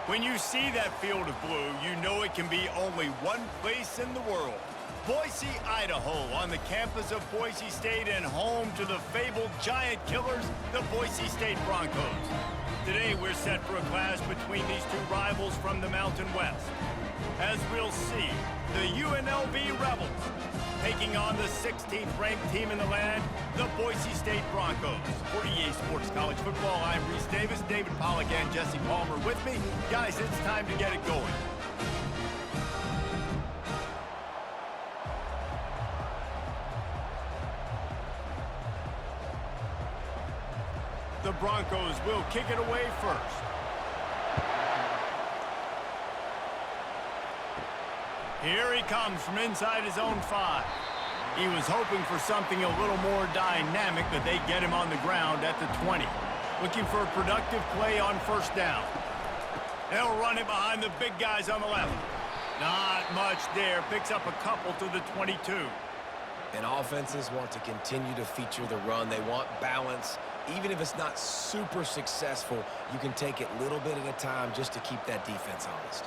When you see that field of blue, you know it can be only one place in the world. Boise, Idaho, on the campus of Boise State and home to the fabled giant killers, the Boise State Broncos. Today, we're set for a clash between these two rivals from the Mountain West. As we'll see, the UNLV Rebels taking on the 16th-ranked team in the land, the Boise State Broncos. For EA Sports College Football, I'm Reese Davis, David Pollack, and Jesse Palmer with me. Guys, it's time to get it going. The Broncos will kick it away first. Here he comes from inside his own 5. He was hoping for something a little more dynamic, but they get him on the ground at the 20. Looking for a productive play on first down. They'll run it behind the big guys on the left. Not much there. Picks up a couple to the 22. And offenses want to continue to feature the run. They want balance. Even if it's not super successful, you can take it little bit at a time just to keep that defense honest.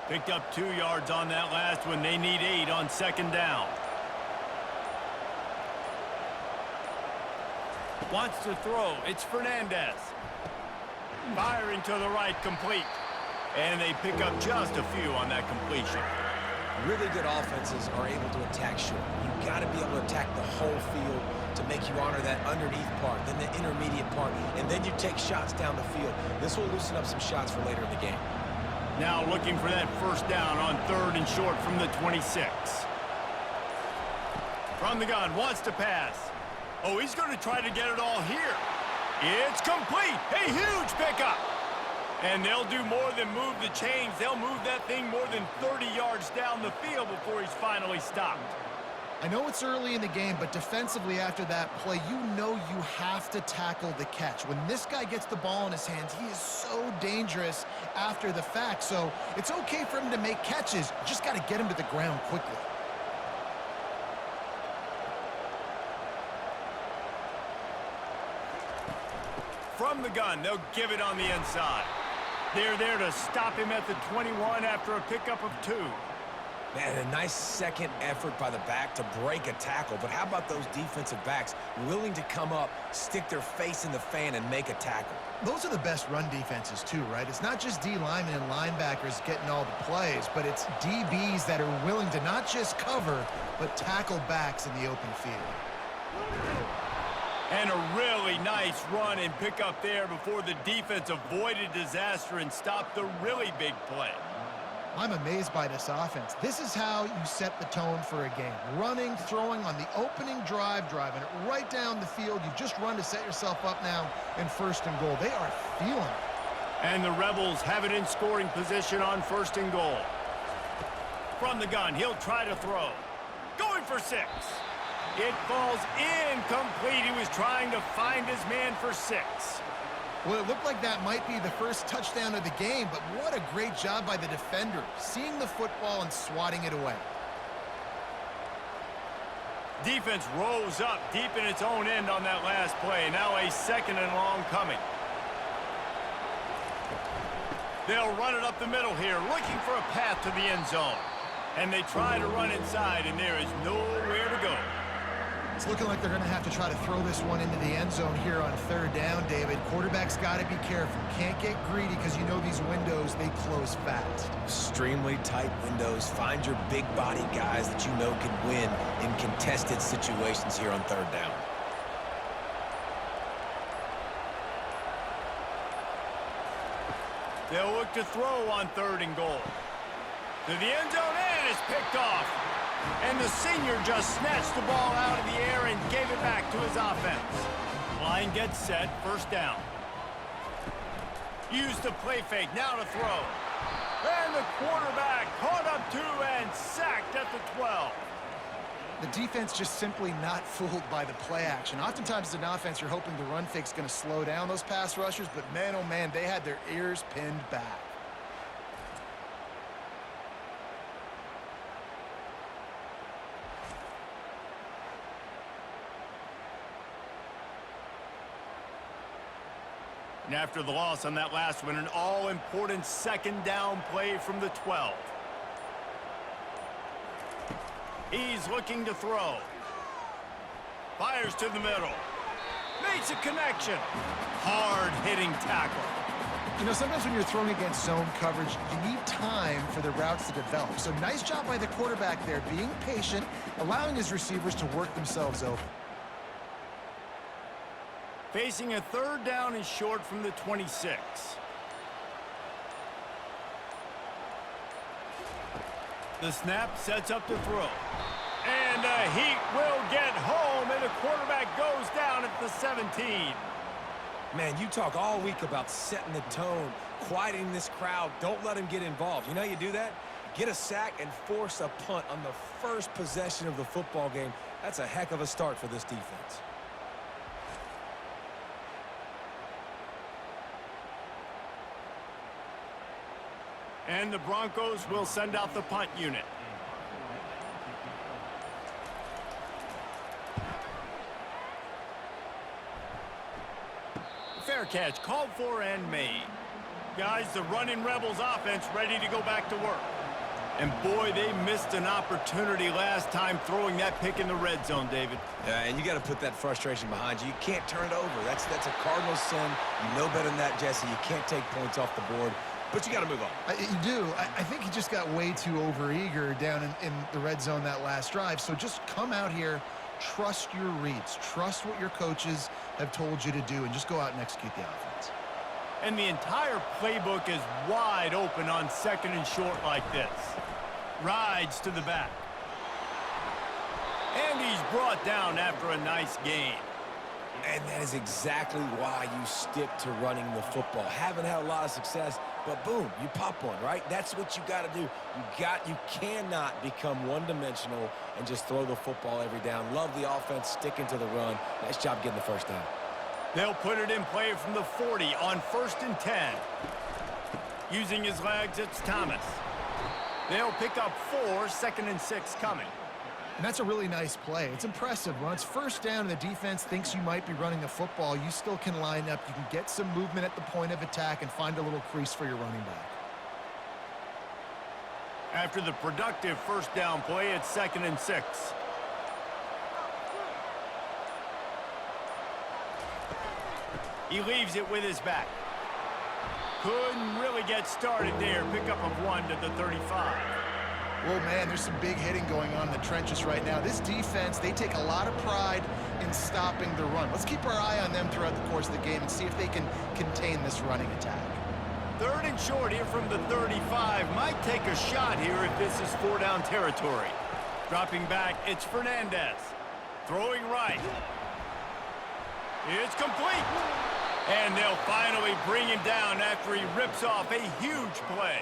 Picked up 2 yards on that last one. They need 8 on second down. Wants to throw. It's Fernandez. Firing to the right, complete. And they pick up just a few on that completion. Really good offenses are able to attack short. You've got to be able to attack the whole field to make you honor that underneath part, then the intermediate part, and then you take shots down the field. This will loosen up some shots for later in the game. Now looking for that first down on 3rd and short from the 26. From the gun, wants to pass. Oh, he's going to try to get it all here. It's complete. A huge pickup. And they'll do more than move the chains. They'll move that thing more than 30 yards down the field before he's finally stopped. I know it's early in the game, but defensively after that play, you know you have to tackle the catch. When this guy gets the ball in his hands, he is so dangerous after the fact. So it's okay for him to make catches. You just got to get him to the ground quickly. From the gun, they'll give it on the inside. They're there to stop him at the 21 after a pickup of 2. Man, a nice second effort by the back to break a tackle. But how about those defensive backs willing to come up, stick their face in the fan, and make a tackle? Those are the best run defenses too, right? It's not just D linemen and linebackers getting all the plays, but it's DBs that are willing to not just cover, but tackle backs in the open field. And a really nice run and pick up there before the defense avoided disaster and stopped the really big play. I'm amazed by this offense. This is how you set the tone for a game. Running, throwing on the opening drive, driving it right down the field. You've just run to set yourself up now in 1st and goal. They are feeling it. And the Rebels have it in scoring position on 1st and goal. From the gun, he'll try to throw. Going for 6. It falls incomplete. He was trying to find his man for 6. Well, it looked like that might be the first touchdown of the game, but what a great job by the defender, seeing the football and swatting it away. Defense rose up deep in its own end on that last play. Now a 2nd and long coming. They'll run it up the middle here, looking for a path to the end zone. And they try to run inside, and there is nowhere to go. It's looking like they're going to have to try to throw this one into the end zone here on 3rd down, David. Quarterback's got to be careful. Can't get greedy because you know these windows, they close fast. Extremely tight windows. Find your big body guys that you know can win in contested situations here on 3rd down. They'll look to throw on 3rd and goal. To the end zone, and it's picked off. And the senior just snatched the ball out of the air and gave it back to his offense. Line gets set, 1st down. Used the play fake, now to throw. And the quarterback caught up 2 and sacked at the 12. The defense just simply not fooled by the play action. Oftentimes as an offense, you're hoping the run fake's going to slow down those pass rushers, but man, oh man, they had their ears pinned back. And after the loss on that last one, an all-important second down play from the 12. He's looking to throw. Fires to the middle. Makes a connection. Hard-hitting tackle. You know, sometimes when you're throwing against zone coverage, you need time for the routes to develop. So nice job by the quarterback there, being patient, allowing his receivers to work themselves open. Facing a third down and short from the 26. The snap sets up to throw. And the heat will get home, and the quarterback goes down at the 17. Man, you talk all week about setting the tone, quieting this crowd. Don't let him get involved. You know how you do that? Get a sack and force a punt on the first possession of the football game. That's a heck of a start for this defense. And the Broncos will send out the punt unit. Fair catch, called for and made. Guys, the running Rebels offense ready to go back to work. And boy, they missed an opportunity last time throwing that pick in the red zone, David. Yeah, and you got to put that frustration behind you. You can't turn it over. That's a cardinal sin. You know better than that, Jesse. You can't take points off the board. But you got to move on. You do. I think he just got way too overeager down in the red zone that last drive. So just come out here, trust your reads, trust what your coaches have told you to do, and just go out and execute the offense. And the entire playbook is wide open on second and short like this. Rides to the back. And he's brought down after a nice gain. And that is exactly why you stick to running the football. Haven't had a lot of success, but boom, you pop one, right? That's what you got to do. You cannot become one-dimensional and just throw the football every down. Love the offense, sticking to the run. Nice job getting the first down. They'll put it in play from the 40 on 1st and 10. Using his legs, it's Thomas. They'll pick up 4, 2nd and 6 coming. And that's a really nice play. It's impressive. When it's first down and the defense thinks you might be running the football, you still can line up. You can get some movement at the point of attack and find a little crease for your running back. After the productive first down play, it's 2nd and 6. He leaves it with his back. Couldn't really get started there. Pickup of 1 to the 35. Well, man, there's some big hitting going on in the trenches right now. This defense, they take a lot of pride in stopping the run. Let's keep our eye on them throughout the course of the game and see if they can contain this running attack. 3rd and short here from the 35. Might take a shot here if this is 4-down territory. Dropping back, it's Fernandez. Throwing right. It's complete. And they'll finally bring him down after he rips off a huge play.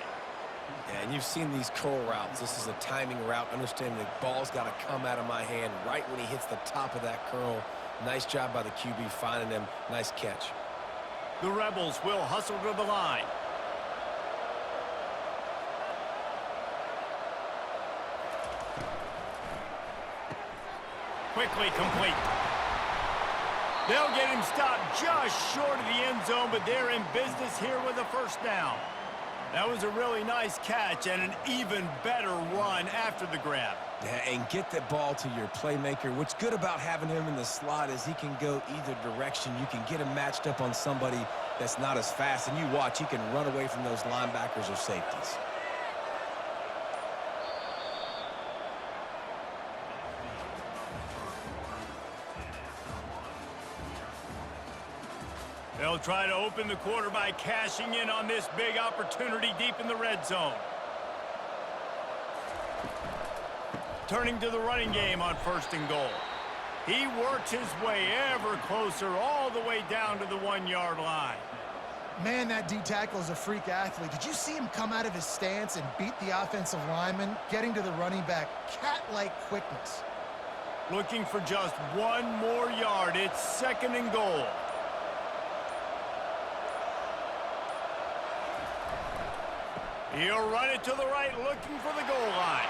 Yeah, and you've seen these curl routes. This is a timing route. Understanding the ball's got to come out of my hand right when he hits the top of that curl. Nice job by the QB finding him. Nice catch. The Rebels will hustle to the line. Quickly complete. They'll get him stopped just short of the end zone, but they're in business here with a first down. That was a really nice catch and an even better run after the grab. Yeah, and get the ball to your playmaker. What's good about having him in the slot is he can go either direction. You can get him matched up on somebody that's not as fast, and you watch, he can run away from those linebackers or safeties. They'll try to open the quarter by cashing in on this big opportunity deep in the red zone. Turning to the running game on 1st and goal. He works his way ever closer all the way down to the 1-yard line. Man, that D-tackle is a freak athlete. Did you see him come out of his stance and beat the offensive lineman, getting to the running back? Cat-like quickness. Looking for just 1 more yard. It's 2nd and goal. He'll run it to the right, looking for the goal line.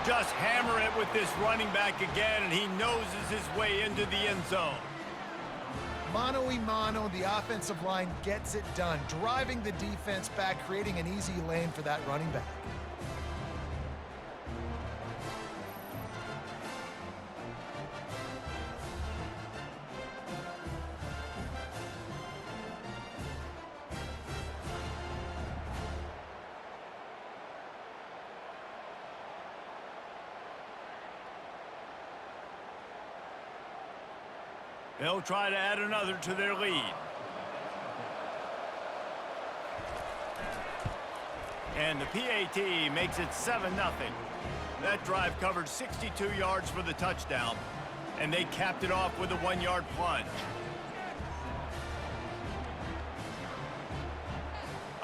Just hammer it with this running back again, and he noses his way into the end zone. Mano-a-mano, the offensive line gets it done, driving the defense back, creating an easy lane for that running back. They'll try to add another to their lead. And the PAT makes it 7-0. That drive covered 62 yards for the touchdown, and they capped it off with a 1-yard plunge.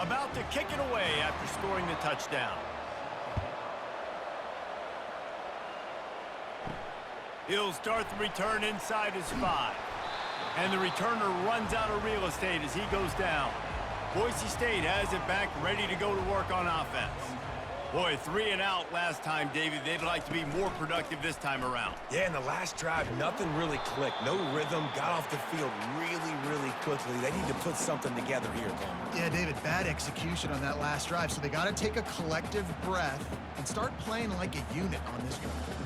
About to kick it away after scoring the touchdown. He'll start the return inside his 5. And the returner runs out of real estate as he goes down. Boise State has it back, ready to go to work on offense. Boy, 3 and out last time, David. They'd like to be more productive this time around. Yeah, in the last drive, nothing really clicked. No rhythm, got off the field really quickly. They need to put something together here, Palmer. Yeah, David, bad execution on that last drive, so they got to take a collective breath and start playing like a unit on this drive.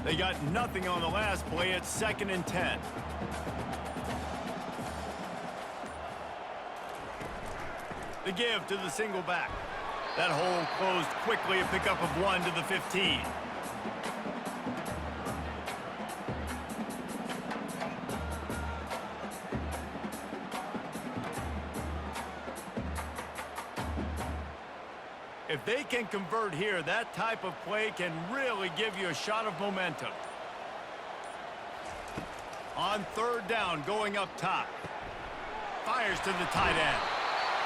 They got nothing on the last play. It's 2nd and 10. The give to the single back. That hole closed quickly, a pickup of 1 to the 15. If they can convert here, that type of play can really give you a shot of momentum. On 3rd down, going up top. Fires to the tight end.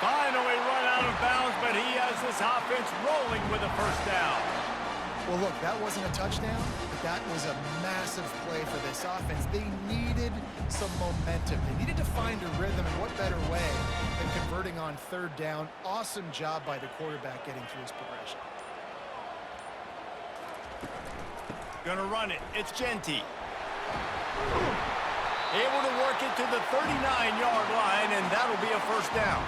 Finally run out of bounds, but he has this offense rolling with a 1st down. Well, look, that wasn't a touchdown, but that was a massive play for this offense. They needed some momentum. They needed to find a rhythm, and what better way than converting on 3rd down. Awesome job by the quarterback getting through his progression. Gonna run it. It's Genty. Able to work it to the 39-yard line, and that'll be a 1st down.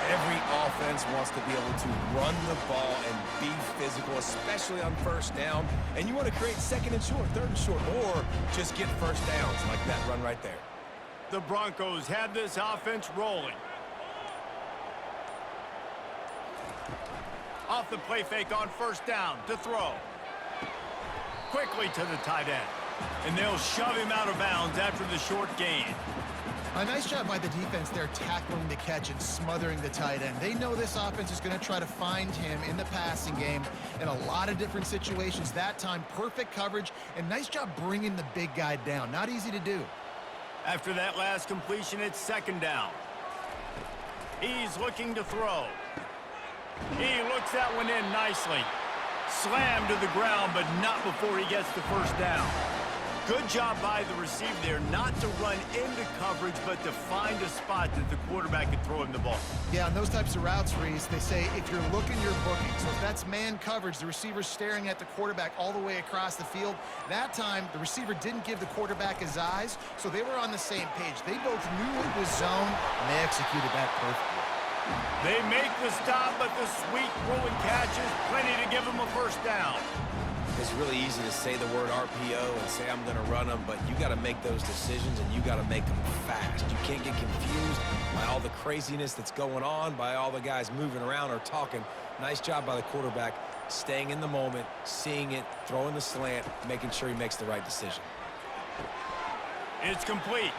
Every offense wants to be able to run the ball and be physical, especially on 1st down. And you want to create 2nd and short, 3rd and short, or just get 1st downs like that run right there. The Broncos have this offense rolling. Off the play fake on 1st down to throw. Quickly to the tight end. And they'll shove him out of bounds after the short gain. A nice job by the defense there tackling the catch and smothering the tight end. They know this offense is going to try to find him in the passing game in a lot of different situations. That time, perfect coverage, and nice job bringing the big guy down. Not easy to do. After that last completion, it's 2nd down. He's looking to throw. He looks that one in nicely. Slammed to the ground, but not before he gets the 1st down. Good job by the receiver there, not to run into coverage, but to find a spot that the quarterback can throw him the ball. Yeah, on those types of routes, Reese, they say if you're looking, you're booking. So if that's man coverage, the receiver's staring at the quarterback all the way across the field. That time, the receiver didn't give the quarterback his eyes, so they were on the same page. They both knew it was zone, and they executed that perfectly. They make the stop, but the sweet rolling catch is plenty to give them a 1st down. It's really easy to say the word RPO and say I'm going to run them, but you got to make those decisions and you got to make them fast. You can't get confused by all the craziness that's going on, by all the guys moving around or talking. Nice job by the quarterback, staying in the moment, seeing it, throwing the slant, making sure he makes the right decision. It's complete.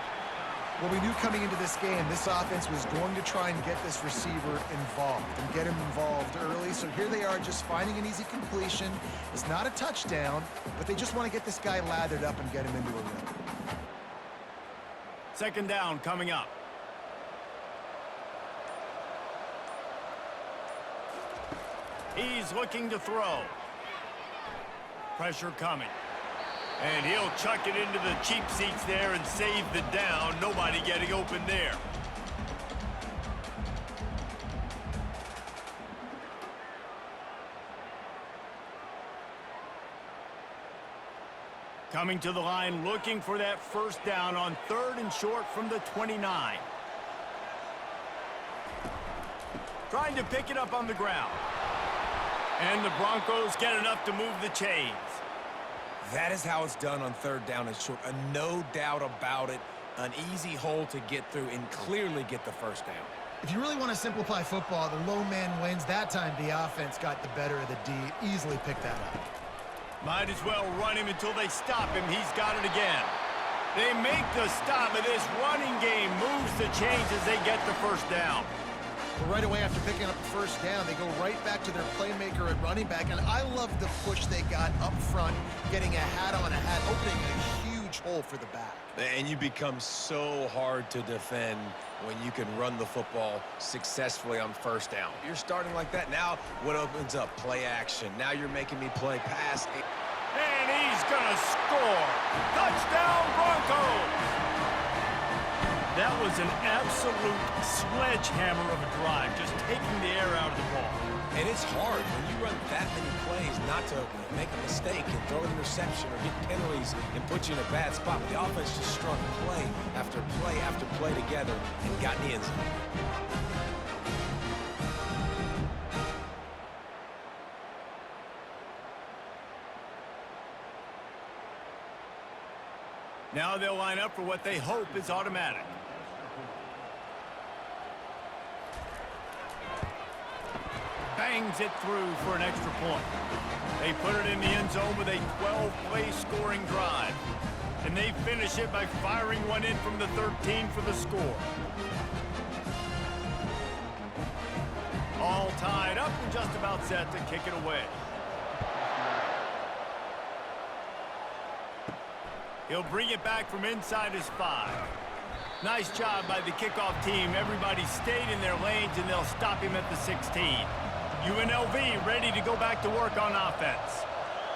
Well, we knew coming into this game, this offense was going to try and get this receiver involved and get him involved early. So here they are just finding an easy completion. It's not a touchdown, but they just want to get this guy lathered up and get him into a rhythm. 2nd down coming up. He's looking to throw. Pressure coming. And he'll chuck it into the cheap seats there and save the down. Nobody getting open there. Coming to the line, looking for that first down on 3rd and short from the 29. Trying to pick it up on the ground. And the Broncos get enough to move the chains. That is how it's done on 3rd down and short. No doubt about it. An easy hole to get through and clearly get the first down. If you really want to simplify football, the low man wins. That time the offense got the better of the D. Easily picked that up. Might as well run him until they stop him. He's got it again. They make the stop, and this running game moves the chains as they get the first down. But right away after picking up the first down, they go right back to their playmaker at running back. And I love the push they got up front, getting a hat on a hat, opening a huge hole for the back. And you become so hard to defend when you can run the football successfully on first down. You're starting like that. Now what opens up? Play action. Now you're making me play pass. And he's going to score. Touchdown, Broncos! That was an absolute sledgehammer of a drive, just taking the air out of the ball. And it's hard when you run that many plays not to make a mistake and throw an interception or get penalties and put you in a bad spot. But the offense just strung play after play after play together and got in the end zone. Now they'll line up for what they hope is automatic. Bangs it through for an extra point. They put it in the end zone with a 12-play scoring drive. And they finish it by firing one in from the 13 for the score. All tied up and just about set to kick it away. He'll bring it back from inside his 5. Nice job by the kickoff team. Everybody stayed in their lanes, and they'll stop him at the 16. UNLV ready to go back to work on offense.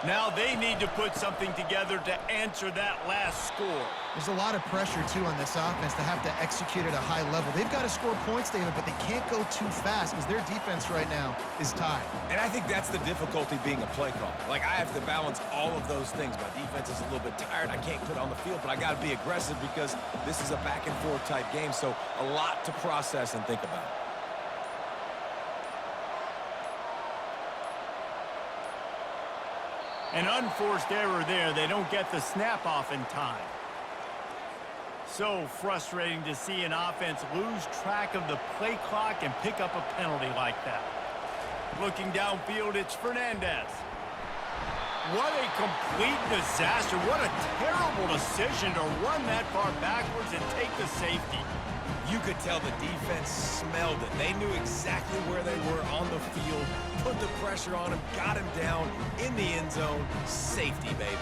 Now they need to put something together to answer that last score. There's a lot of pressure, too, on this offense to have to execute at a high level. They've got to score points, David, but they can't go too fast because their defense right now is tied. And I think that's the difficulty being a play caller. Like, I have to balance all of those things. My defense is a little bit tired. I can't put it on the field, but I got to be aggressive because this is a back-and-forth type game, so a lot to process and think about. An unforced error there. They don't get the snap off in time. So frustrating to see an offense lose track of the play clock and pick up a penalty like that. Looking downfield, it's Fernandez. What a complete disaster. What a terrible decision to run that far backwards and take the safety. You could tell the defense smelled it. They knew exactly where they were on the field, put the pressure on him, got him down in the end zone. Safety, baby.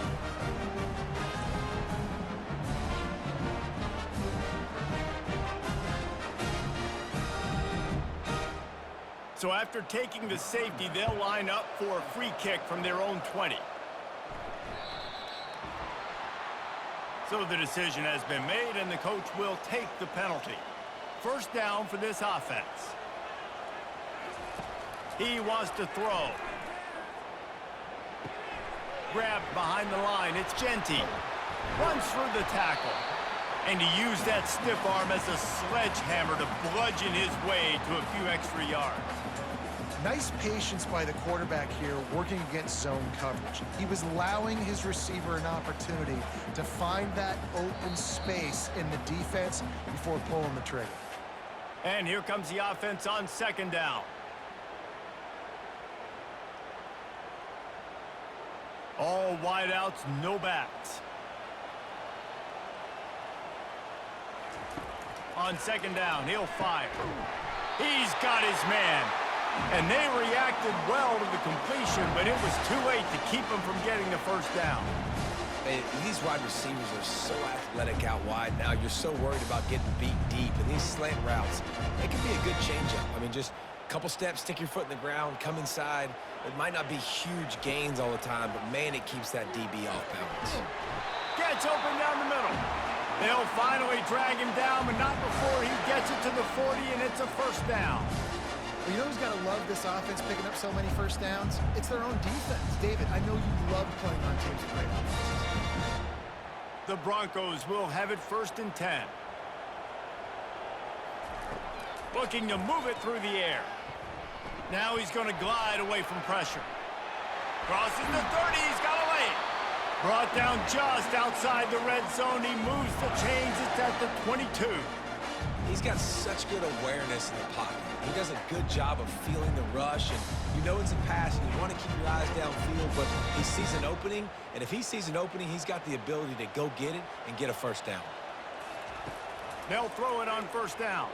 So after taking the safety, they'll line up for a free kick from their own 20. So the decision has been made, and the coach will take the penalty. First down for this offense. He wants to throw. Grabbed behind the line. It's Genty. Runs through the tackle. And he used that stiff arm as a sledgehammer to bludgeon his way to a few extra yards. Nice patience by the quarterback here working against zone coverage. He was allowing his receiver an opportunity to find that open space in the defense before pulling the trigger. And here comes the offense on second down. All wideouts, no backs. On second down, he'll fire. He's got his man. And they reacted well to the completion, but it was too late to keep him from getting the first down. And these wide receivers are so athletic out wide now. You're so worried about getting beat deep. And these slant routes, they can be a good changeup. I mean, just a couple steps, stick your foot in the ground, come inside. It might not be huge gains all the time, but, man, it keeps that DB off balance. Gets open down the middle. They'll finally drag him down, but not before he gets it to the 40, and it's a first down. Well, you know who's got to love this offense picking up so many first downs? It's their own defense. David, I know you love playing on teams with great offenses. The Broncos will have it 1st and 10. Looking to move it through the air. Now he's going to glide away from pressure. Crosses the 30, he's got a lane. Brought down just outside the red zone. He moves the chains. It's at the 22. He's got such good awareness in the pocket. He does a good job of feeling the rush, and you know it's a pass, and you want to keep your eyes downfield, but he sees an opening, and if he sees an opening, he's got the ability to go get it and get a first down. They'll throw it on 1st down.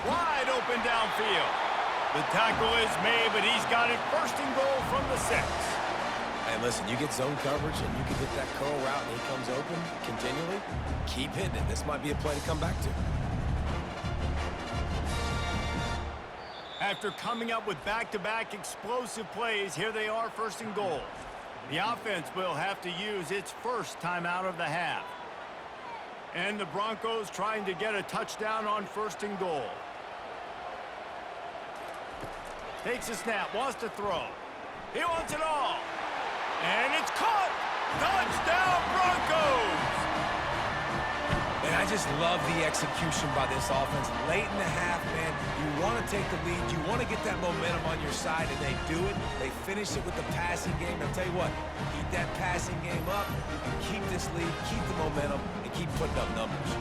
Wide open downfield. The tackle is made, but he's got it 1st and goal from the 6. And listen, you get zone coverage, and you can hit that curl route, and he comes open continually. Keep hitting it. This might be a play to come back to. After coming up with back-to-back explosive plays, here they are 1st and goal. The offense will have to use its first timeout of the half. And the Broncos trying to get a touchdown on 1st and goal. Takes a snap, wants to throw. He wants it all. And it's caught! Touchdown, Broncos! And I just love the execution by this offense. Late in the half, man, you want to take the lead. You want to get that momentum on your side, and they do it. They finish it with the passing game. I'll tell you what, keep that passing game up. You can keep this lead, keep the momentum, and keep putting up numbers.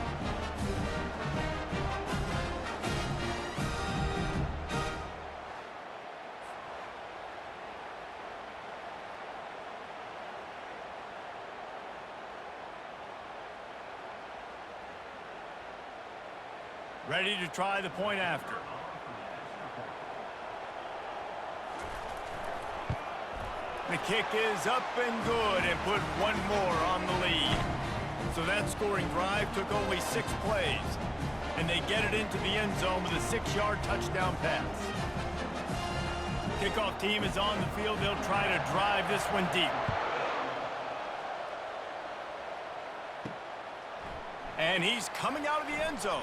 Ready to try the point after. The kick is up and good and put one more on the lead. So that scoring drive took only 6 plays. And they get it into the end zone with a 6-yard touchdown pass. Kickoff team is on the field. They'll try to drive this one deep. And he's coming out of the end zone.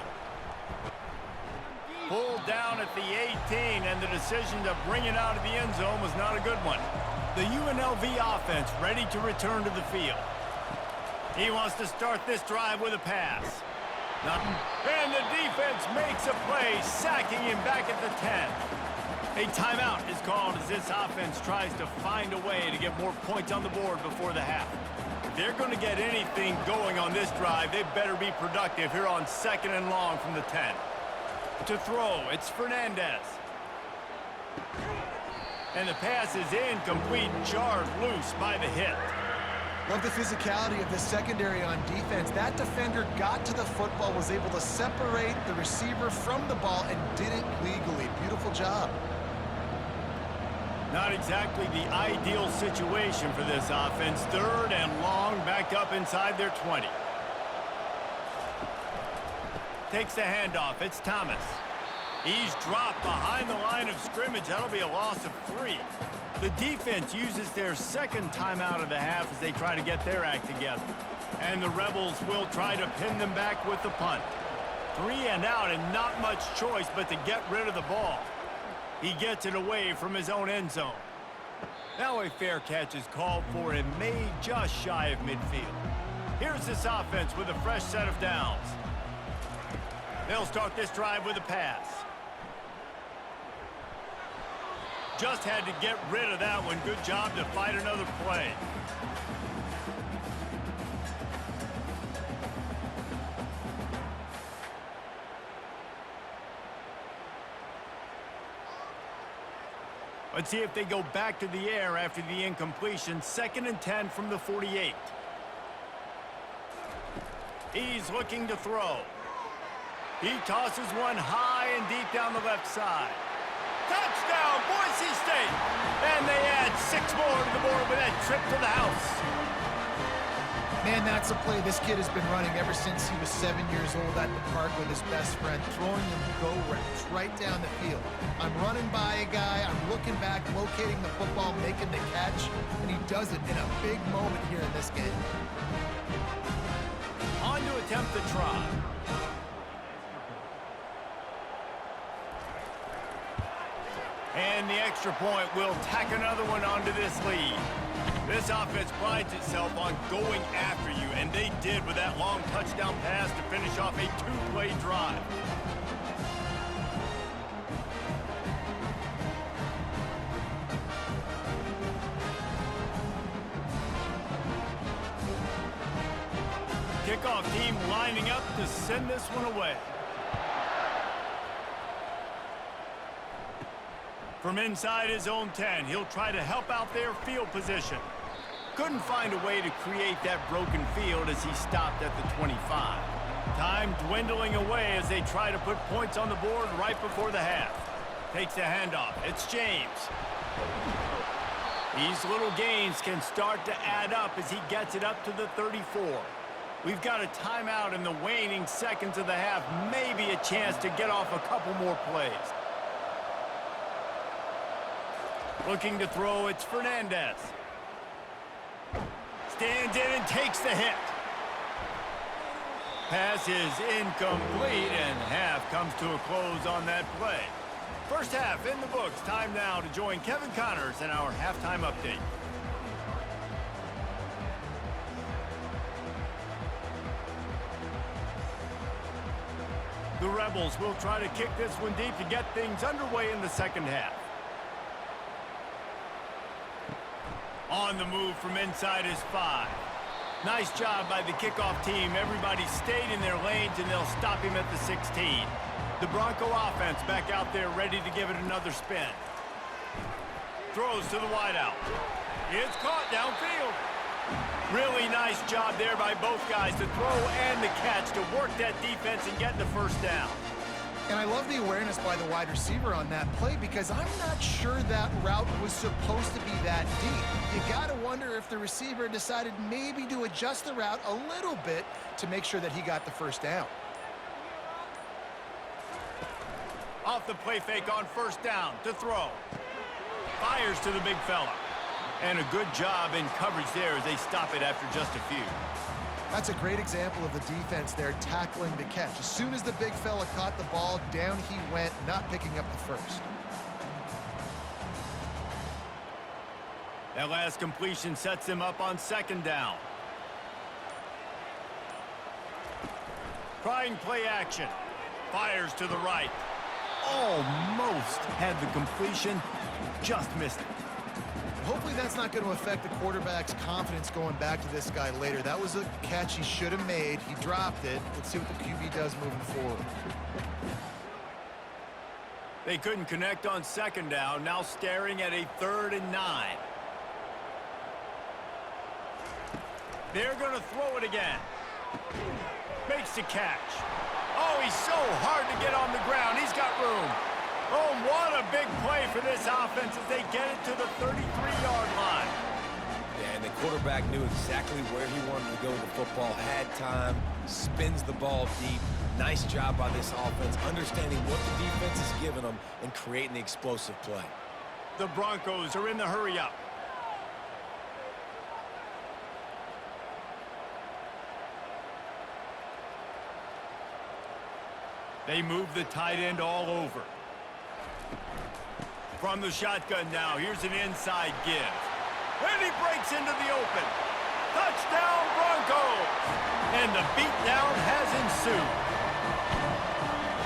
Pulled down at the 18, and the decision to bring it out of the end zone was not a good one. The UNLV offense ready to return to the field. He wants to start this drive with a pass. And the defense makes a play, sacking him back at the 10. A timeout is called as this offense tries to find a way to get more points on the board before the half. If they're going to get anything going on this drive, they better be productive here on 2nd and long from the 10. To throw, it's Fernandez. And the pass is incomplete, jarred loose by the hit. Love the physicality of the secondary on defense. That defender got to the football, was able to separate the receiver from the ball, and did it legally. Beautiful job. Not exactly the ideal situation for this offense. 3rd and long, back up inside their 20. Takes the handoff. It's Thomas. He's dropped behind the line of scrimmage. That'll be a loss of 3. The defense uses their 2nd timeout of the half as they try to get their act together. And the Rebels will try to pin them back with the punt. 3 and out, and not much choice but to get rid of the ball. He gets it away from his own end zone. Now a fair catch is called for and made just shy of midfield. Here's this offense with a fresh set of downs. They'll start this drive with a pass. Just had to get rid of that one. Good job to fight another play. Let's see if they go back to the air after the incompletion. 2nd and 10 from the 48. He's looking to throw. He tosses one high and deep down the left side. Touchdown, Boise State! And they add 6 more to the board with that trip to the house. Man, that's a play this kid has been running ever since he was 7 years old at the park with his best friend, throwing them go routes right down the field. I'm running by a guy, I'm looking back, locating the football, making the catch, and he does it in a big moment here in this game. On to attempt the try. And the extra point will tack another one onto this lead. This offense prides itself on going after you, and they did with that long touchdown pass to finish off a two-play drive. Kickoff team lining up to send this one away. From inside his own 10, he'll try to help out their field position. Couldn't find a way to create that broken field as he stopped at the 25. Time dwindling away as they try to put points on the board right before the half. Takes the handoff. It's James. These little gains can start to add up as he gets it up to the 34. We've got a timeout in the waning seconds of the half. Maybe a chance to get off a couple more plays. Looking to throw, it's Fernandez. Stands in and takes the hit. Pass is incomplete, and half comes to a close on that play. First half in the books. Time now to join Kevin Connors in our halftime update. The Rebels will try to kick this one deep to get things underway in the second half. On the move from inside his 5. Nice job by the kickoff team. Everybody stayed in their lanes, and they'll stop him at the 16. The Bronco offense back out there ready to give it another spin. Throws to the wideout. It's caught downfield. Really nice job there by both guys to throw and the catch to work that defense and get the first down. And I love the awareness by the wide receiver on that play because I'm not sure that route was supposed to be that deep. You got to wonder if the receiver decided maybe to adjust the route a little bit to make sure that he got the first down. Off the play fake on first down to throw. Fires to the big fella. And a good job in coverage there as they stop it after just a few. That's a great example of the defense there tackling the catch. As soon as the big fella caught the ball, down he went, not picking up the first. That last completion sets him up on second down. Trying play action. Fires to the right. Almost had the completion, just missed it. Hopefully that's not going to affect the quarterback's confidence going back to this guy later. That was a catch he should have made. He dropped it. Let's see what the QB does moving forward. They couldn't connect on second down, now staring at a 3rd and 9. They're going to throw it again. Makes the catch. Oh, he's so hard to get on the ground. He's got room. Oh, what a big play for this offense as they get it to the 33-yard line. Yeah, and the quarterback knew exactly where he wanted to go with the football, had time, spins the ball deep. Nice job by this offense, understanding what the defense is giving them and creating the explosive play. The Broncos are in the hurry-up. They move the tight end all over. From the shotgun now, here's an inside give. And he breaks into the open. Touchdown, Broncos! And the beatdown has ensued.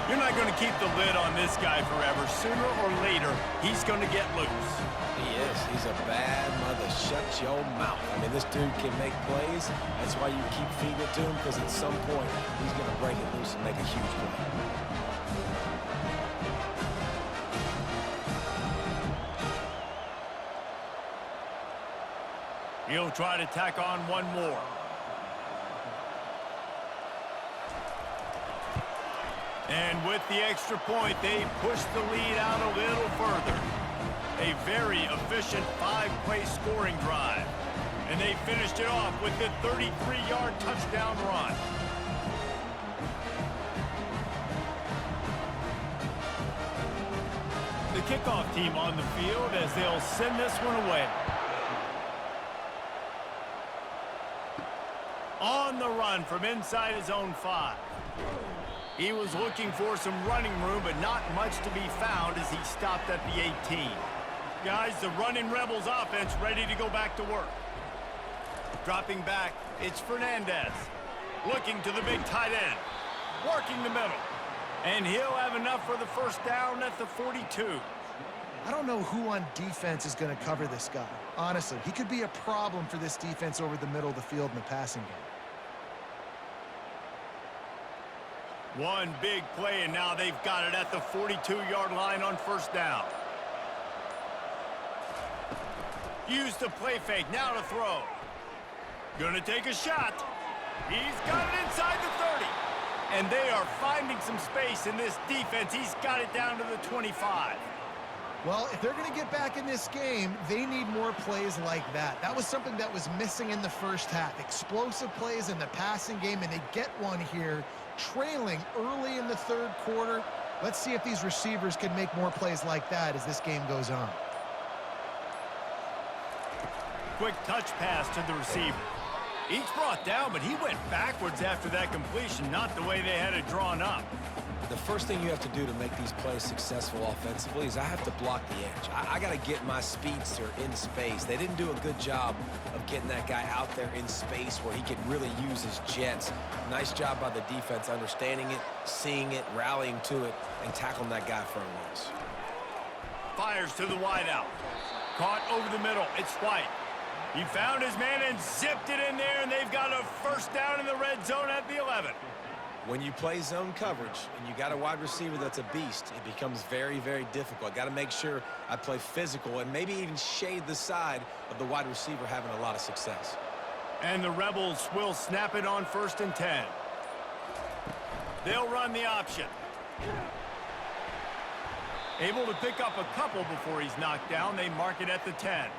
You're not going to keep the lid on this guy forever. Sooner or later, he's going to get loose. He is. He's a bad mother. Shut your mouth. I mean, this dude can make plays. That's why you keep feeding it to him, because at some point, he's going to break it loose and make a huge play. He'll try to tack on one more. And with the extra point, they push the lead out a little further. A very efficient 5-play scoring drive. And they finished it off with the 33-yard touchdown run. The kickoff team on the field as they'll send this one away. On the run from inside his own 5. He was looking for some running room, but not much to be found as he stopped at the 18. Guys, the running Rebels offense ready to go back to work. Dropping back, it's Fernandez. Looking to the big tight end. Working the middle. And he'll have enough for the first down at the 42. I don't know who on defense is going to cover this guy. Honestly, he could be a problem for this defense over the middle of the field in the passing game. One big play, and now they've got it at the 42-yard line on first down. Use the play fake, now to throw. Gonna take a shot. He's got it inside the 30. And they are finding some space in this defense. He's got it down to the 25. Well, if they're going to get back in this game, they need more plays like that. That was something that was missing in the first half. Explosive plays in the passing game, and they get one here, trailing early in the third quarter. Let's see if these receivers can make more plays like that as this game goes on. Quick touch pass to the receiver. He's brought down, but he went backwards after that completion, not the way they had it drawn up. The first thing you have to do to make these plays successful offensively is I have to block the edge. I got to get my speedster in space. They didn't do a good job of getting that guy out there in space where he could really use his jets. Nice job by the defense understanding it, seeing it, rallying to it, and tackling that guy for a loss. Fires to the wideout. Caught over the middle. It's White. He found his man and zipped it in there, and they've got a first down in the red zone at the 11. When you play zone coverage and you got a wide receiver that's a beast, it becomes very, very difficult. Got to make sure I play physical and maybe even shade the side of the wide receiver having a lot of success. And the Rebels will snap it on 1st and 10. They'll run the option. Able to pick up a couple before he's knocked down. They mark it at the 10.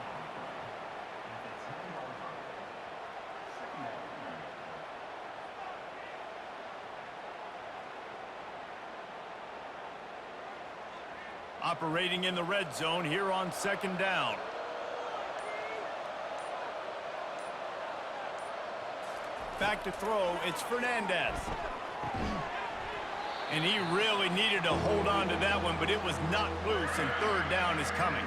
Operating in the red zone here on 2nd down. Back to throw, it's Fernandez. And he really needed to hold on to that one, but it was not loose, and 3rd down is coming.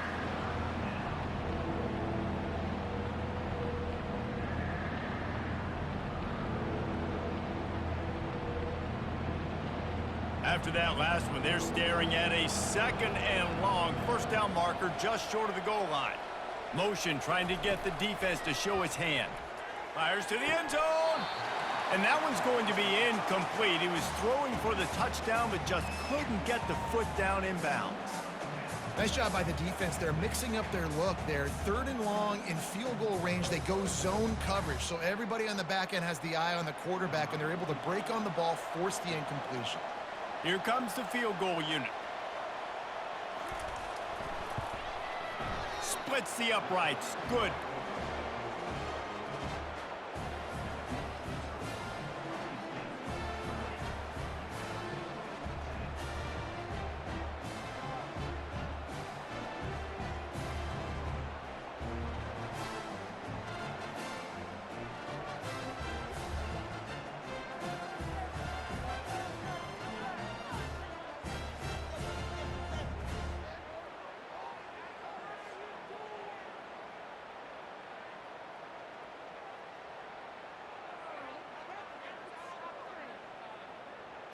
After that last one, they're staring at a 2nd and long. First down marker just short of the goal line. Motion trying to get the defense to show his hand. Fires to the end zone. And that one's going to be incomplete. He was throwing for the touchdown, but just couldn't get the foot down inbounds. Nice job by the defense. They're mixing up their look there. 3rd and long in field goal range. They go zone coverage. So everybody on the back end has the eye on the quarterback, and they're able to break on the ball, force the incompletion. Here comes the field goal unit. Splits the uprights. Good.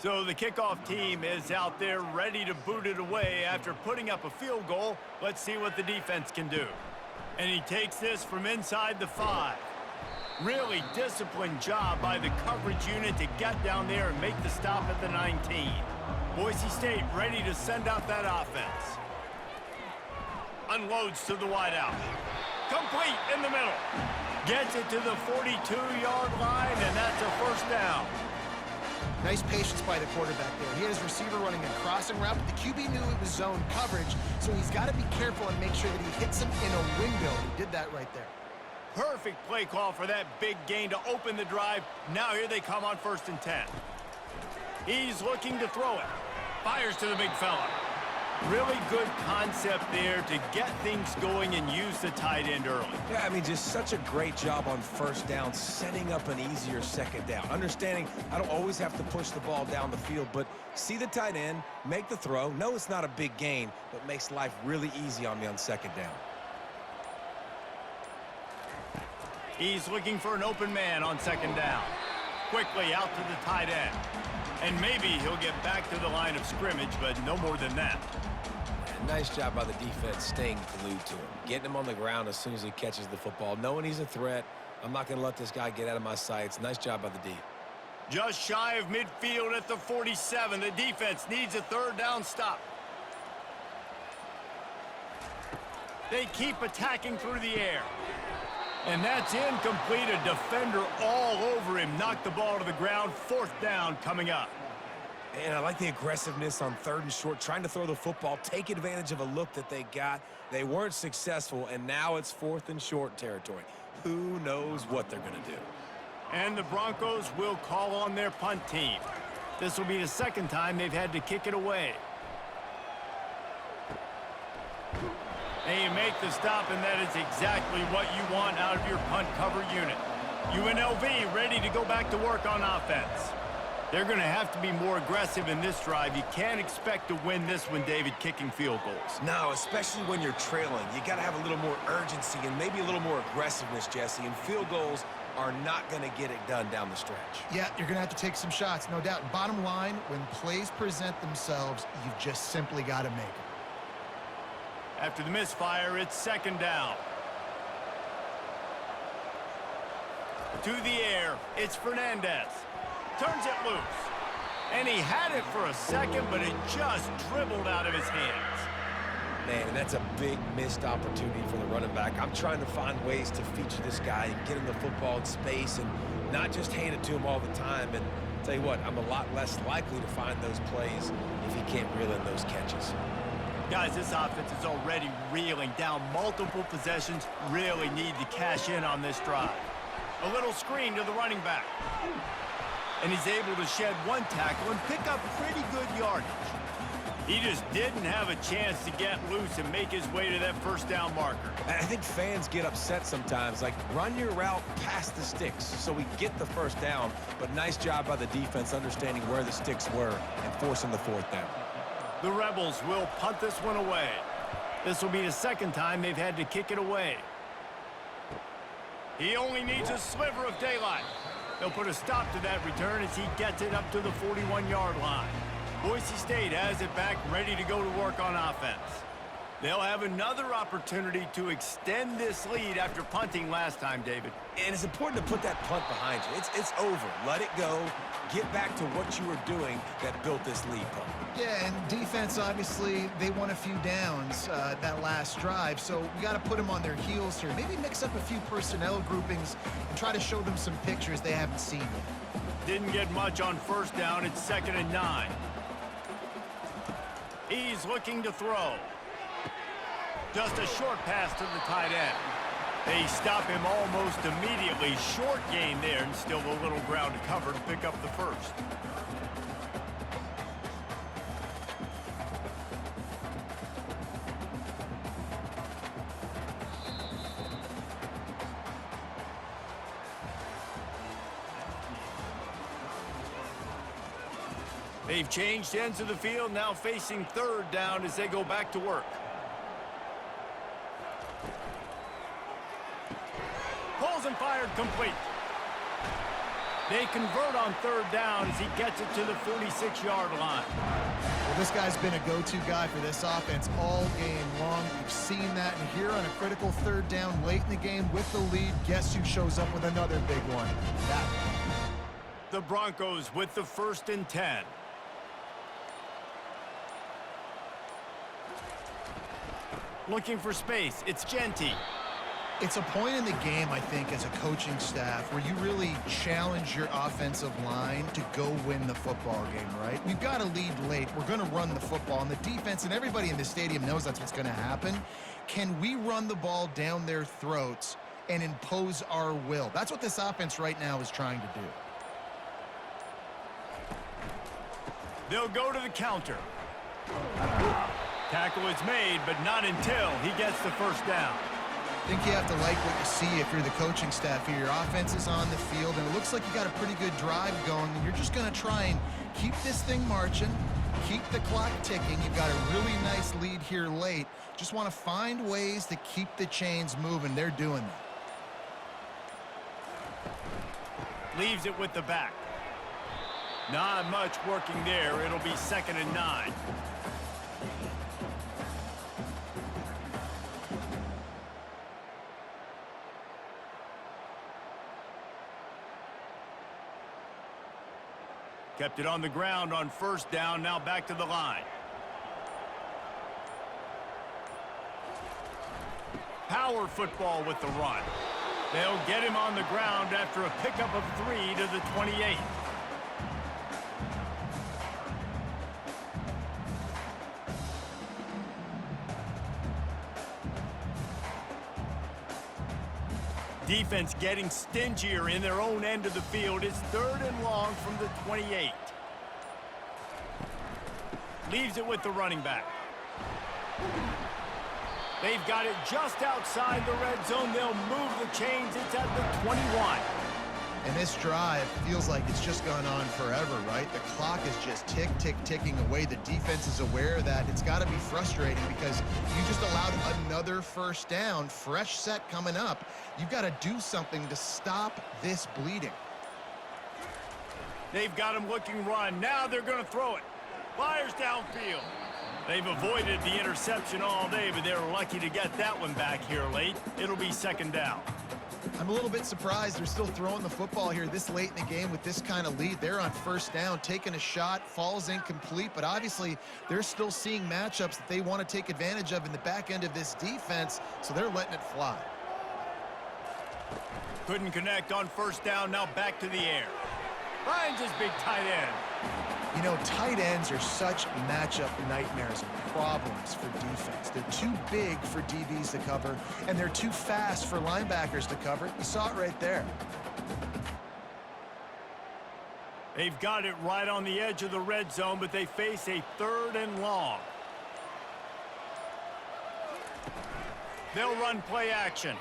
So the kickoff team is out there ready to boot it away after putting up a field goal. Let's see what the defense can do. And he takes this from inside the 5. Really disciplined job by the coverage unit to get down there and make the stop at the 19. Boise State ready to send out that offense. Unloads to the wideout. Complete in the middle. Gets it to the 42-yard line, and that's a first down. Nice patience by the quarterback there. He had his receiver running a crossing route, but the QB knew it was zone coverage, so he's got to be careful and make sure that he hits him in a window. He did that right there. Perfect play call for that big gain to open the drive. Now here they come on 1st and 10. He's looking to throw it. Fires to the big fella. Really good concept there to get things going and use the tight end early. Yeah, I mean, just such a great job on 1st down, setting up an easier 2nd down. Understanding I don't always have to push the ball down the field, but see the tight end, make the throw. No, it's not a big gain, but makes life really easy on me on 2nd down. He's looking for an open man on second down. Quickly out to the tight end. And maybe he'll get back to the line of scrimmage, but no more than that. And nice job by the defense staying glued to him. Getting him on the ground as soon as he catches the football. Knowing he's a threat, I'm not going to let this guy get out of my sights. Nice job by the D. Just shy of midfield at the 47. The defense needs a third down stop. They keep attacking through the air. And that's incomplete. A defender all over him. Knocked the ball to the ground. Fourth down coming up. And I like the aggressiveness on third and short, trying to throw the football, take advantage of a look that they got. They weren't successful, and now it's fourth and short territory. Who knows what they're going to do? And the Broncos will call on their punt team. This will be the second time they've had to kick it away. And you make the stop, and that is exactly what you want out of your punt cover unit. UNLV ready to go back to work on offense. They're going to have to be more aggressive in this drive. You can't expect to win this one, David, kicking field goals. No, especially when you're trailing. You got to have a little more urgency and maybe a little more aggressiveness, Jesse. And field goals are not going to get it done down the stretch. Yeah, you're going to have to take some shots, no doubt. Bottom line, when plays present themselves, you've just simply got to make them. After the misfire, it's second down. To the air, it's Fernandez. Turns it loose. And he had it for a second, but it just dribbled out of his hands. Man, and that's a big missed opportunity for the running back. I'm trying to find ways to feature this guy and get him the football in space and not just hand it to him all the time. And tell you what, I'm a lot less likely to find those plays if he can't reel in those catches. Guys, this offense is already reeling down multiple possessions. Really need to cash in on this drive. A little screen to the running back. And he's able to shed one tackle and pick up pretty good yardage. He just didn't have a chance to get loose and make his way to that first down marker. I think fans get upset sometimes, like run your route past the sticks so we get the first down, but nice job by the defense understanding where the sticks were and forcing the fourth down. The Rebels will punt this one away. This will be the second time they've had to kick it away. He only needs a sliver of daylight. They'll put a stop to that return as he gets it up to the 41-yard line. Boise State has it back, ready to go to work on offense. They'll have another opportunity to extend this lead after punting last time, David. And it's important to put that punt behind you. It's over. Let it go. Get back to what you were doing that built this lead, punt. Yeah, and defense, obviously, they won a few downs that last drive, so we got to put them on their heels here. Maybe mix up a few personnel groupings and try to show them some pictures they haven't seen yet. Didn't get much on first down. It's 2nd and 9. He's looking to throw. Just a short pass to the tight end. They stop him almost immediately. Short gain there, and still a little ground to cover to pick up the first. They've changed ends of the field, now facing third down as they go back to work. Pulls and fired complete. They convert on third down as he gets it to the 46-yard line. Well, this guy's been a go-to guy for this offense all game long. We've seen that, and here on a critical third down late in the game with the lead, guess who shows up with another big one? That one. The Broncos with the 1st and 10. Looking for space, it's Genty. It's a point in the game, I think, as a coaching staff where you really challenge your offensive line to go win the football game, right? We've got to lead late. We're going to run the football, and the defense and everybody in the stadium knows that's what's going to happen. Can we run the ball down their throats and impose our will? That's what this offense right now is trying to do. They'll go to the counter. Tackle is made, but not until he gets the first down. I think you have to like what you see if you're the coaching staff here. Your offense is on the field, and it looks like you got a pretty good drive going, and you're just going to try and keep this thing marching, keep the clock ticking. You've got a really nice lead here late. Just want to find ways to keep the chains moving. They're doing that. Leaves it with the back. Not much working there. It'll be 2nd and 9. Kept it on the ground on 1st down. Now back to the line. Power football with the run. They'll get him on the ground after a pickup of 3 to the 28. Defense getting stingier in their own end of the field. It's 3rd and long from the 28. Leaves it with the running back. They've got it just outside the red zone. They'll move the chains. It's at the 21. And this drive feels like it's just gone on forever, right? The clock is just ticking away. The defense is aware that it's got to be frustrating because you just allowed another 1st down, fresh set coming up. You've got to do something to stop this bleeding. They've got him looking run. Now they're going to throw it. Fires downfield. They've avoided the interception all day, but they're lucky to get that one back here late. It'll be 2nd down. I'm a little bit surprised they're still throwing the football here this late in the game with this kind of lead. They're on 1st down, taking a shot, falls incomplete, but obviously they're still seeing matchups that they want to take advantage of in the back end of this defense, so they're letting it fly. Couldn't connect on 1st down. Now back to the air. Finds his big tight end. You know, tight ends are such matchup nightmares and problems for defense. They're too big for DBs to cover, and they're too fast for linebackers to cover. You saw it right there. They've got it right on the edge of the red zone, but they face a 3rd and long. They'll run play action.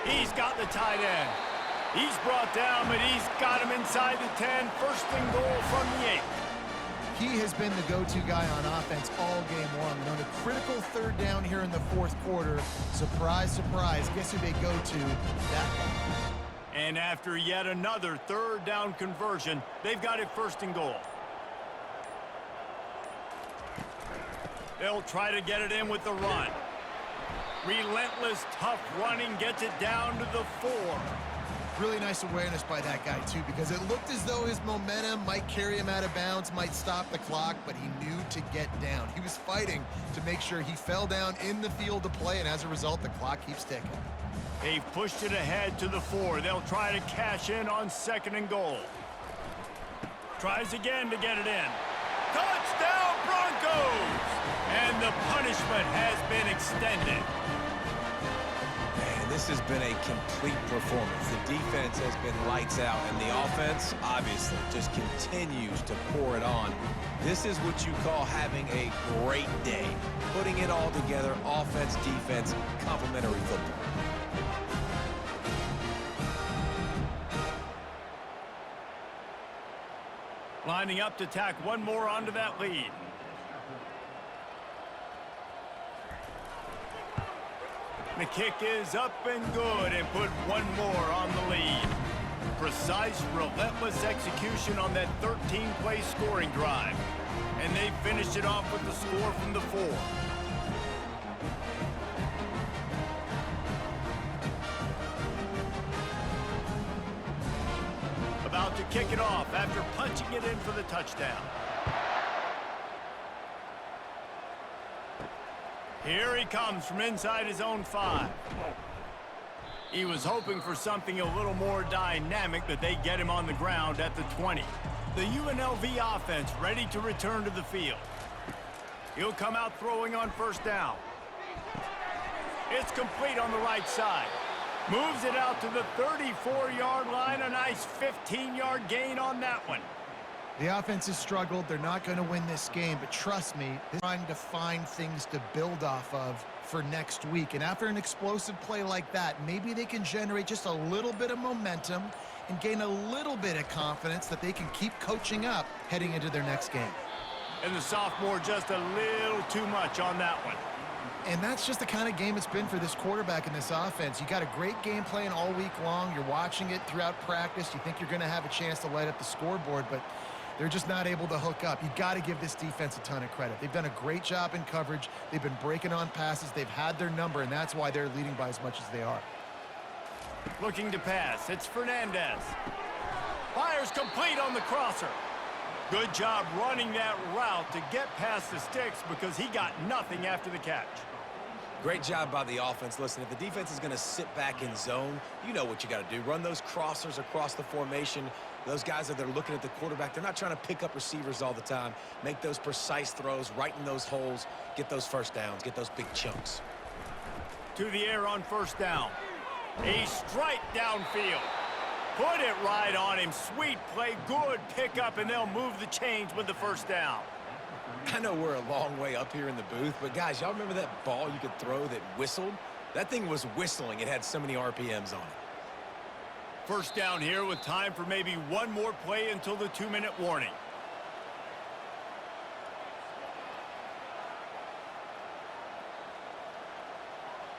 He's got the tight end. He's brought down, but he's got him inside the 10. 1st and goal from the 8. He has been the go-to guy on offense all game long. And on a critical 3rd down here in the 4th quarter, surprise, surprise, guess who they go to? That guy. And after yet another 3rd down conversion, they've got it 1st and goal. They'll try to get it in with the run. Relentless, tough running gets it down to the 4. Really nice awareness by that guy, too, because it looked as though his momentum might carry him out of bounds, might stop the clock, but he knew to get down. He was fighting to make sure he fell down in the field to play, and as a result, the clock keeps ticking. They've pushed it ahead to the 4. They'll try to cash in on 2nd and goal. Tries again to get it in. Touchdown, Broncos! And the punishment has been extended. This has been a complete performance. The defense has been lights out, and the offense, obviously, just continues to pour it on. This is what you call having a great day. Putting it all together, offense, defense, complementary football. Lining up to tack one more onto that lead. The kick is up and good, and put one more on the lead. Precise, relentless execution on that 13-play scoring drive. And they finished it off with the score from the 4. About to kick it off after punching it in for the touchdown. Here he comes from inside his own 5. He was hoping for something a little more dynamic, but they get him on the ground at the 20. The UNLV offense ready to return to the field. He'll come out throwing on 1st down. It's complete on the right side. Moves it out to the 34-yard line. A nice 15-yard gain on that one. The offense has struggled. They're not going to win this game, but trust me, they're trying to find things to build off of for next week. And after an explosive play like that, maybe they can generate just a little bit of momentum and gain a little bit of confidence that they can keep coaching up heading into their next game. And the sophomore just a little too much on that one. And that's just the kind of game it's been for this quarterback in this offense. You got a great game plan all week long. You're watching it throughout practice. You think you're going to have a chance to light up the scoreboard, but they're just not able to hook up. You got to give this defense a ton of credit. They've done a great job in coverage. They've been breaking on passes. They've had their number, and that's why they're leading by as much as they are. Looking to pass. It's Fernandez. Fires complete on the crosser. Good job running that route to get past the sticks because he got nothing after the catch. Great job by the offense. Listen, if the defense is going to sit back in zone, you know what you got to do. Run those crossers across the formation. Those guys that are looking at the quarterback, they're not trying to pick up receivers all the time. Make those precise throws, right in those holes, get those first downs, get those big chunks. To the air on first down. A strike downfield. Put it right on him. Sweet play, good pickup, and they'll move the chains with the first down. I know we're a long way up here in the booth, but guys, y'all remember that ball you could throw that whistled? That thing was whistling. It had so many RPMs on it. First down here with time for maybe one more play until the 2-minute warning.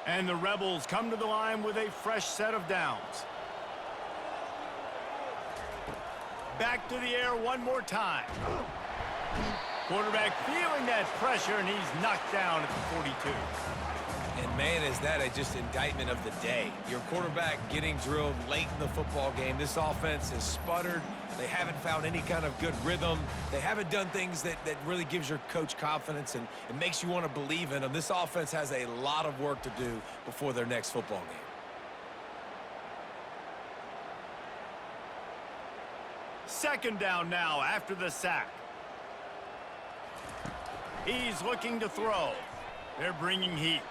And the Rebels come to the line with a fresh set of downs. Back to the air one more time. Quarterback feeling that pressure, and he's knocked down at the 42. And, man, is that just indictment of the day. Your quarterback getting drilled late in the football game. This offense has sputtered. They haven't found any kind of good rhythm. They haven't done things that really gives your coach confidence and it makes you want to believe in them. This offense has a lot of work to do before their next football game. Second down now after the sack. He's looking to throw. They're bringing heat.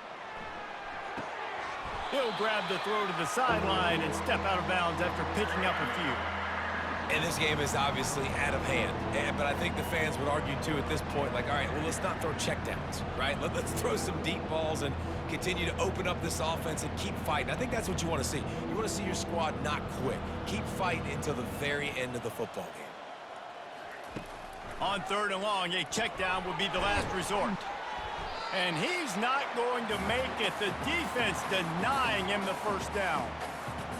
He'll grab the throw to the sideline and step out of bounds after picking up a few. And this game is obviously out of hand. But I think the fans would argue, too, at this point, like, all right, well, let's not throw checkdowns, right? Let's throw some deep balls and continue to open up this offense and keep fighting. I think that's what you want to see. You want to see your squad not quit. Keep fighting until the very end of the football game. On third and long, a check down would be the last resort. And he's not going to make it. The defense denying him the first down.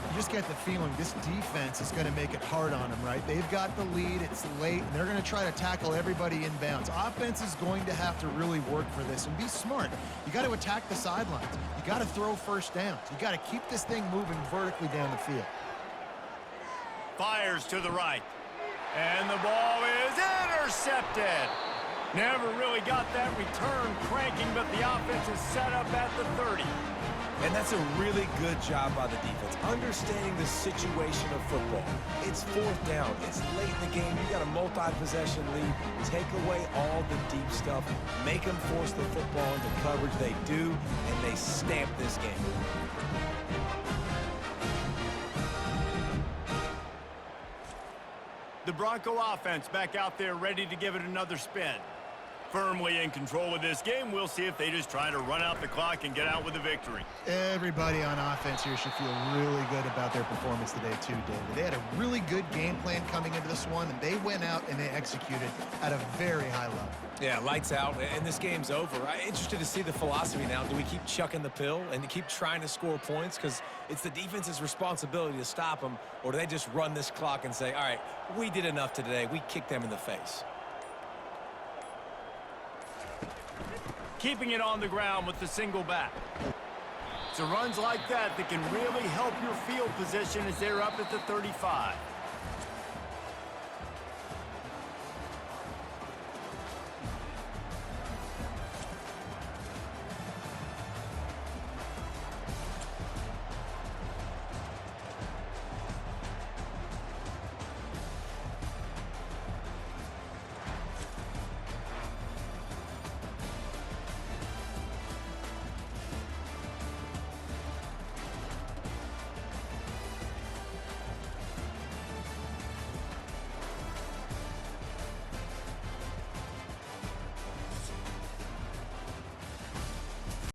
You just get the feeling this defense is going to make it hard on them, right? They've got the lead. It's late, and they're going to try to tackle everybody inbounds. Offense is going to have to really work for this and be smart. You got to attack the sidelines. You got to throw first downs. You got to keep this thing moving vertically down the field. Fires to the right. And the ball is intercepted. Never really got that return cranking, but the offense is set up at the 30. And that's a really good job by the defense, understanding the situation of football. It's fourth down. It's late in the game. You got a multi-possession lead. Take away all the deep stuff. Make them force the football into coverage. They do, and they stamp this game. The Bronco offense back out there ready to give it another spin. Firmly in control of this game. We'll see if they just try to run out the clock and get out with a victory. Everybody on offense here should feel really good about their performance today too, David. They had a really good game plan coming into this one, and they went out and they executed at a very high level. Yeah, lights out, and this game's over. I'm interested to see the philosophy now. Do we keep chucking the pill and keep trying to score points? Because it's the defense's responsibility to stop them, or do they just run this clock and say, all right, we did enough today. We kicked them in the face. Keeping it on the ground with the single back. So runs like that can really help your field position as they're up at the 35.